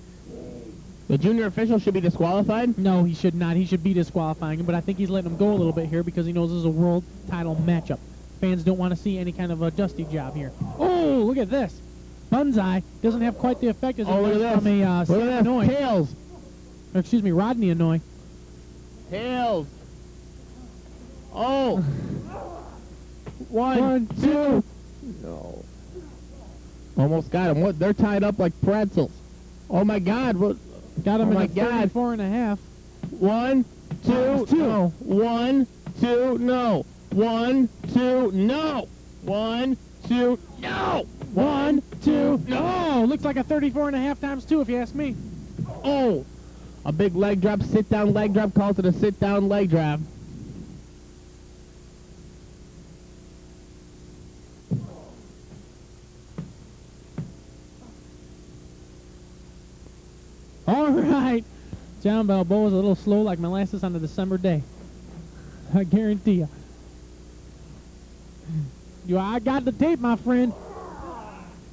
The junior official should be disqualified? No, he should not. He should be disqualifying him, but I think he's letting him go a little bit here because he knows this is a world title matchup. Fans don't want to see any kind of a dusty job here. Oh, look at this. Bunzai doesn't have quite the effect as it does from a Illinois. Tails. Or, excuse me, Rodney Illinois. Tails. Oh. One, two. No. Almost got him. What? They're tied up like pretzels. Oh, my God. What? Got him Oh in my a God. 34.5. 1, 2, no. 1, 2, no. 1, 2, no. 1, 2, no. 1, 2, no. Oh, looks like a 34.5 times 2 if you ask me. Oh. A big leg drop, sit down leg drop, calls it a sit down leg drop. All right. John Balboa's a little slow like molasses on a December day. I guarantee you. I got the tape, my friend.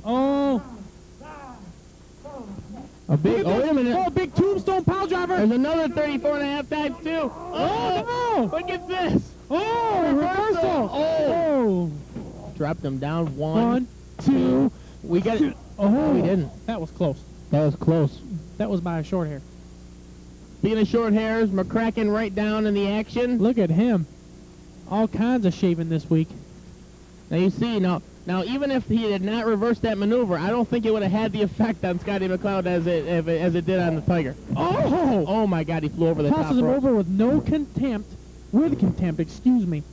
Oh. A big, oh, wait a minute. Oh, big tombstone pile driver. There's another 34.5 times 2. Oh, no. Look at this. Oh, reversal. Oh. Dropped him down. 1, 2. We got it. Oh, we didn't. That was close. That was close. That was by a short hair. Speaking of short hairs, McCracken right down in the action. Look at him. All kinds of shaving this week. Now you see, now even if he did not reverse that maneuver, I don't think it would have had the effect on Scottie McCloud as it did on the Tiger. Oh! Oh my God, he flew over the top Tosses him rope. over with no contempt. With contempt, excuse me.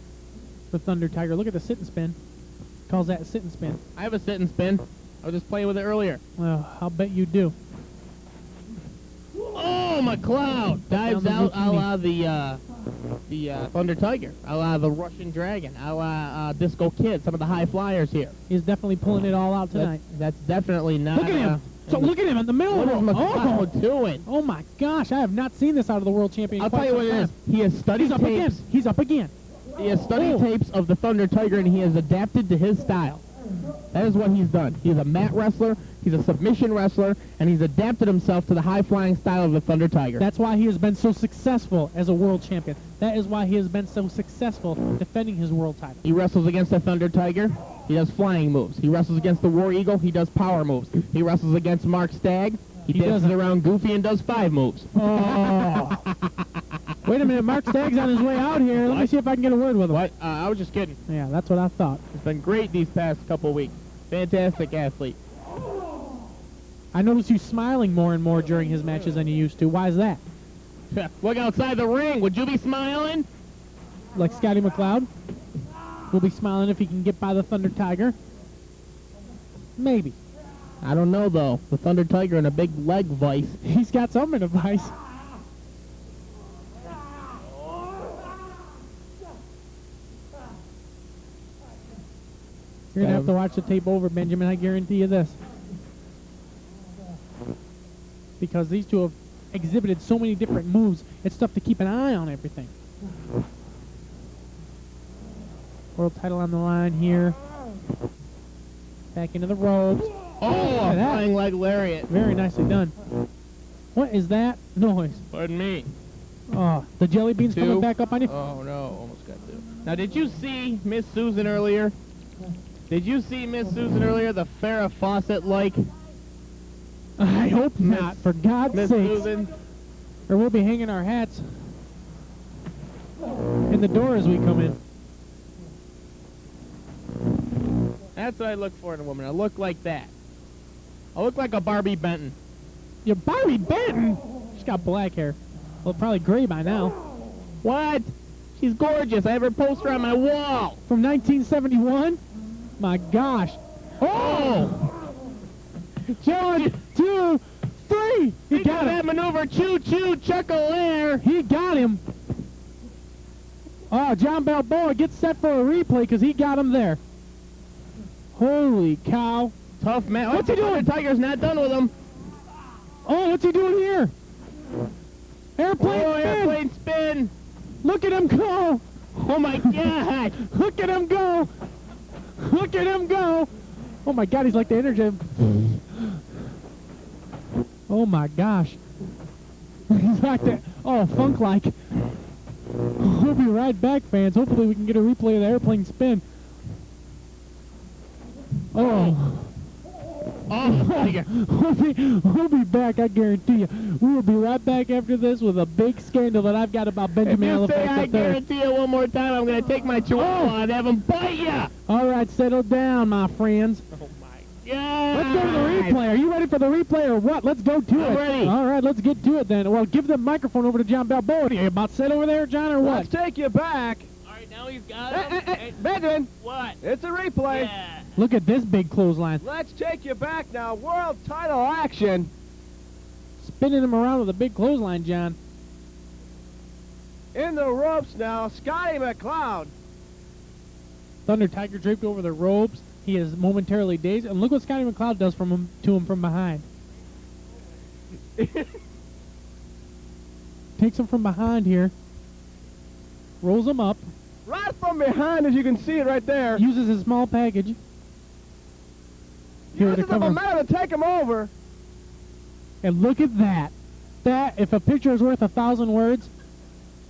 The Thunder Tiger. Look at the sit and spin. Calls that a sit and spin. I have a sit and spin. I was just playing with it earlier. Well, I'll bet you do. Oh, McCloud dives out a la the Thunder Tiger, a la the Russian Dragon, a la Disco Kid, some of the high flyers here. He's definitely pulling it all out tonight. That's definitely not... Look at him! So look at him in the middle What is of McCloud doing? Oh my gosh, I have not seen this out of the World Champion. I'll tell you what it is. He has studied He's up again. tapes. He's up again. He has studied tapes of the Thunder Tiger, and he has adapted to his style. That is what he's done. He's a mat wrestler, he's a submission wrestler, and he's adapted himself to the high-flying style of the Thunder Tiger. That's why he has been so successful as a world champion. That is why he has been so successful defending his world title. He wrestles against the Thunder Tiger, he does flying moves. He wrestles against the War Eagle, he does power moves. He wrestles against Mark Stagg, he dances around Goofy and does 5 moves. Oh. Wait a minute, Mark Stagg's on his way out here. Let me see if I can get a word with him. What? I was just kidding. Yeah, that's what I thought. It's been great these past couple weeks. Fantastic athlete. I notice you smiling more and more during his matches than you used to. Why is that? Look outside the ring. Would you be smiling? Like Scottie McCloud? Will be smiling if he can get by the Thunder Tiger? Maybe. I don't know, though. The Thunder Tiger in a big leg vice. He's got some advice. You're going to have to watch the tape over, Benjamin. I guarantee you this. Because these two have exhibited so many different moves, it's tough to keep an eye on everything. World title on the line here. Back into the ropes. Oh, a flying leg lariat. Very nicely done. What is that noise? Pardon me. Oh, the jelly beans coming back up on you? Oh, no. Almost got to. Now, did you see Miss Susan earlier? Did you see Miss Susan earlier, the Farrah Fawcett-like? I hope not, for God's Miss sake. Susan. Or we'll be hanging our hats in the door as we come in. That's what I look for in a woman. I look like that. I look like a Barbie Benton. You're Barbie Benton? She's got black hair. Well, probably gray by now. What? She's gorgeous. I have her poster on my wall. From 1971? My gosh. Oh! 1, 2, 3! He got that him. maneuver. Choo-choo, chuckle air. He got him. Oh, John Balboa gets set for a replay because he got him there. Holy cow. Tough man. What's he doing? Tiger's not done with him. Oh, what's he doing here? Airplane Oh, spin. airplane spin. Look at him go. Oh, my God. Look at him go. Look at him go. Oh, my God, he's like the energy. Oh, my gosh. He's like that. Oh, funk-like. We'll be right back, fans. Hopefully we can get a replay of the airplane spin. Oh. Oh, Tiger. We'll be back, I guarantee you. We will be right back after this with a big scandal that I've got about Benjamin If you say Halifax I up there. guarantee you one more time, I'm going to take my chihuahua and have him bite you. All right, settle down, my friends. Oh, my God. Let's go to the replay. Are you ready for the replay or what? Let's go to it. I'm ready. All right, let's get to it then. Well, give the microphone over to John Balboa. Are you about set over there, John, or what? Let's take you back. All right, now he's got him. Hey, Benjamin, What? it's a replay. Yeah. Look at this big clothesline. Let's take you back now. World title action. Spinning him around with a big clothesline, John. In the ropes now, Scottie McCloud. Thunder Tiger draped over the ropes. He is momentarily dazed. And look what Scottie McCloud does to him from behind. Takes him from behind here. Rolls him up. Right from behind, as you can see it right there. Uses his small package. Here to Uses the cover. momentum to take him over. And look at that. That, if a picture is worth 1,000 words,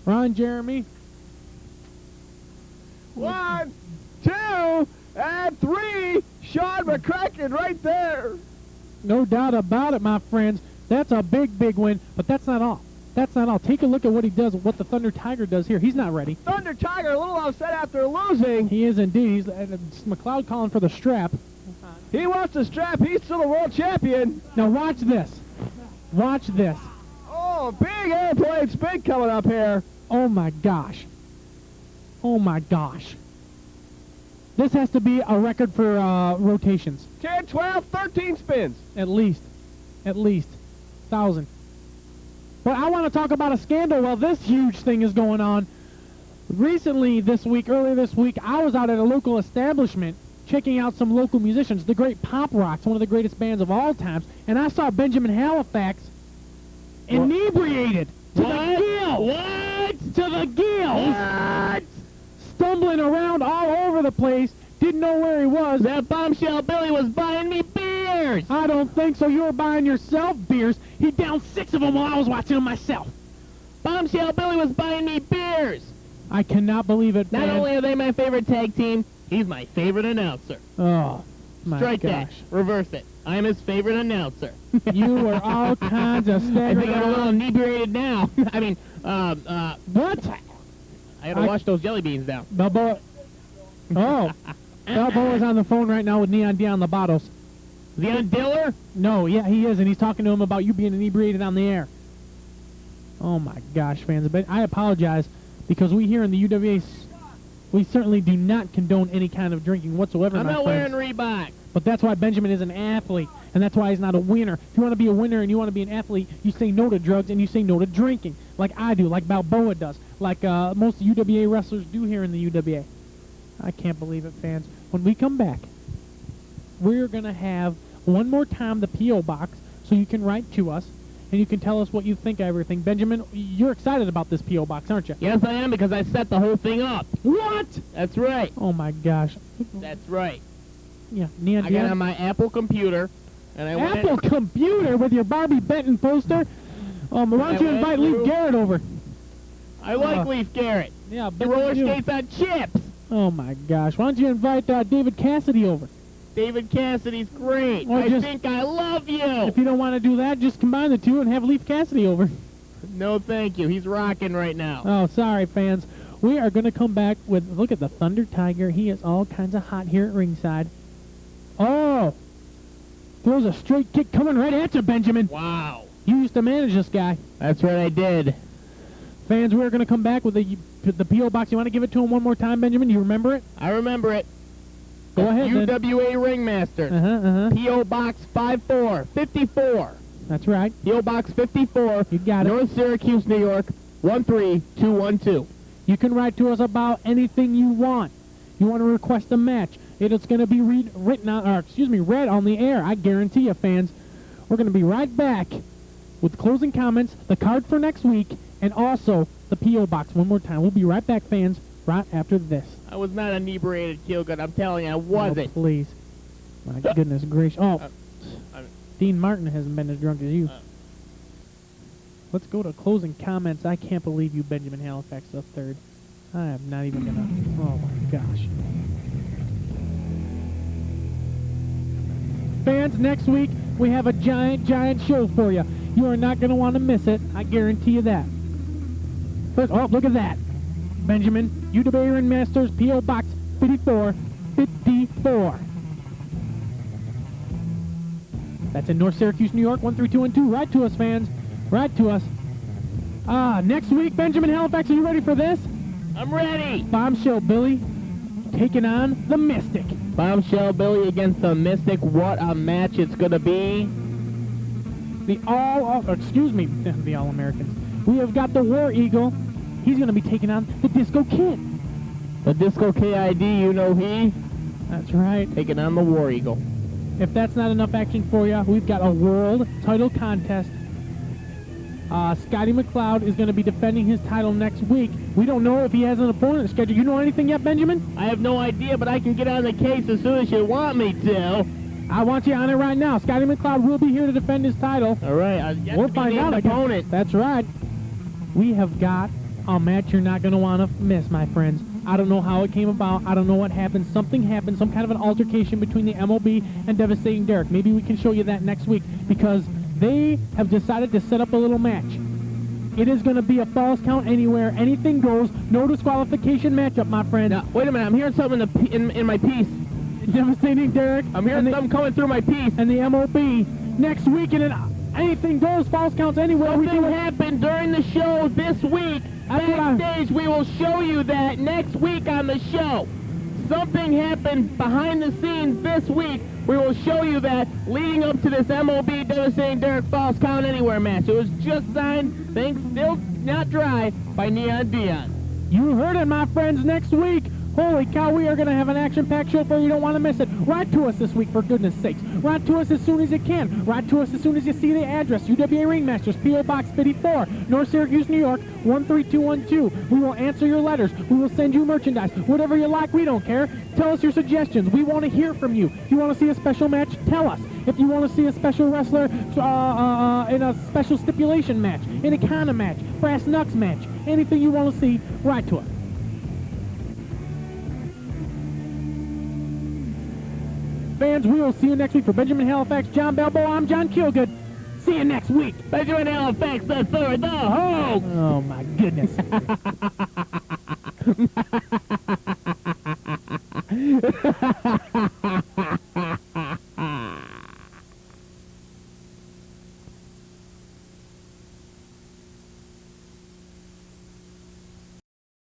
Ron Jeremy. 1, 2, and 3. Sean McCracken right there. No doubt about it, my friends. That's a big, big win, but that's not all. That's not all. Take a look at what he does, what the Thunder Tiger does here. He's not ready. Thunder Tiger a little upset after losing. He is indeed. It's McCloud calling for the strap. He wants the strap. He's still the world champion. Now watch this. Watch this. Oh, big airplane spin coming up here. Oh my gosh. Oh my gosh. This has to be a record for rotations. 10, 12, 13 spins. At least. At least. 1,000. But I want to talk about a scandal while this huge thing is going on. Recently this week, earlier this week, I was out at a local establishment checking out some local musicians, the great Pop Rocks, one of the greatest bands of all times, and I saw Benjamin Halifax inebriated to the gills. What? To the gills. What? Stumbling around all over the place, didn't know where he was. That bombshell Billy was buying me beers. I don't think so. You were buying yourself beers. He downed 6 of them while I was watching them myself. Bombshell Billy was buying me beers. I cannot believe it, Not man. only are they my favorite tag team, he's my favorite announcer. Oh, my Strike gosh. that. Reverse it. I'm his favorite announcer. You were all kinds of I staggering think I'm a little around. inebriated now. I mean, What? I gotta wash those jelly beans down. Balboa. Oh. Balboa's on the phone right now with Neon Dion Lobatos. Is he on Diller? No, yeah, he is, and he's talking to him about you being inebriated on the air. Oh, my gosh, fans. But I apologize, because we here in the UWA, we certainly do not condone any kind of drinking whatsoever, I'm my not friends. wearing Reebok. But that's why Benjamin is an athlete, and that's why he's not a winner. If you want to be a winner and you want to be an athlete, you say no to drugs and you say no to drinking, like I do, like Balboa does, like most UWA wrestlers do here in the UWA. I can't believe it, fans. When we come back, we're going to have one more time the P.O. box so you can write to us and you can tell us what you think of everything. Benjamin, you're excited about this P.O. box, aren't you? Yes, I am, because I set the whole thing up. What? That's right. Oh, my gosh. That's right. Yeah, Neon I got Dion. on my Apple computer, and I went... Apple computer with your Barbie Benton poster? Why don't you went invite Leaf through- Garrett over? I like Leaf Garrett. Yeah, The bet roller you do. skates on chips. Oh, my gosh. Why don't you invite David Cassidy over? David Cassidy's great. Or I just- think I love you. If you don't want to do that, just combine the two and have Leaf Cassidy over. No, thank you. He's rocking right now. Oh, sorry, fans. We are going to come back with, look at the Thunder Tiger. He is all kinds of hot here at ringside. Oh! Throws a straight kick coming right at you, Benjamin. Wow. You used to manage this guy. That's right, I did. Fans, we're going to come back with the P.O. box. You want to give it to him one more time, Benjamin? You remember it? I remember it. Go ahead, then. UWA Ringmasters. P.O. Box 54. That's right. P.O. Box 54. You got it. North Syracuse, New York, 13212. You can write to us about anything you want. You want to request a match. It's going to be read on the air. I guarantee you, fans. We're going to be right back with closing comments, the card for next week, and also the P.O. Box one more time. We'll be right back, fans, right after this. I was not inebriated, Kilgood. I'm telling you, I wasn't. Oh, please. My goodness gracious. Oh, Dean Martin hasn't been as drunk as you. Let's go to closing comments. I can't believe you, Benjamin Halifax III. I am not even going to... Oh, my gosh. Fans, next week, we have a giant show for you. You are not going to want to miss it. I guarantee you that. First, oh, look at that. Benjamin, UWA Ringmasters, P.O. Box 5454. That's in North Syracuse, New York, 13212. Write to us, fans. Write to us. Next week, Benjamin Halifax, are you ready for this? I'm ready. Bombshell Billy taking on the Mystic. Bombshell Billy against the Mystic. What a match it's going to be. The All-Americans. We have got the War Eagle. He's going to be taking on the Disco Kid. The Disco KID, you know he. That's right. Taking on the War Eagle. If that's not enough action for you, we've got a world title contest. Scottie McCloud is going to be defending his title next week. We don't know if he has an opponent scheduled. You know anything yet, Benjamin? I have no idea, but I can get on the case as soon as you want me to. I want you on it right now. Scottie McCloud will be here to defend his title. All right. We'll find out. Opponent. That's right. We have got a match you're not going to want to miss, my friends. I don't know how it came about. I don't know what happened. Something happened, some kind of an altercation between the MOB and Devastating Derek. Maybe we can show you that next week because they have decided to set up a little match. It is going to be a falls count anywhere. Anything goes. No disqualification matchup, my friend. Now, wait a minute. I'm hearing something in my piece. Devastating Derek. I'm hearing something coming through my piece. And the MOB next week, and anything goes. Falls counts anywhere. Something happened during the show this week. Backstage, we will show you that next week on the show. Something happened behind the scenes this week. We will show you that leading up to this MOB Devastating Derek Falls Count Anywhere match. It was just signed, things still not dry, by Neon Dion. You heard it, my friends, next week. Holy cow, we are going to have an action-packed show for you. You don't want to miss it. Write to us this week, for goodness sakes. Write to us as soon as you can. Write to us as soon as you see the address. UWA Ringmasters, P.O. Box 54, North Syracuse, New York, 13212. We will answer your letters. We will send you merchandise. Whatever you like, we don't care. Tell us your suggestions. We want to hear from you. If you want to see a special match, tell us. If you want to see a special wrestler in a special stipulation match, in a Kana match, brass knucks match, anything you want to see, write to us. Fans, we will see you next week. For Benjamin Halifax, John Balboa, I'm John Kilgood. See you next week. Benjamin Halifax, the third, the Hulk. Oh, my goodness.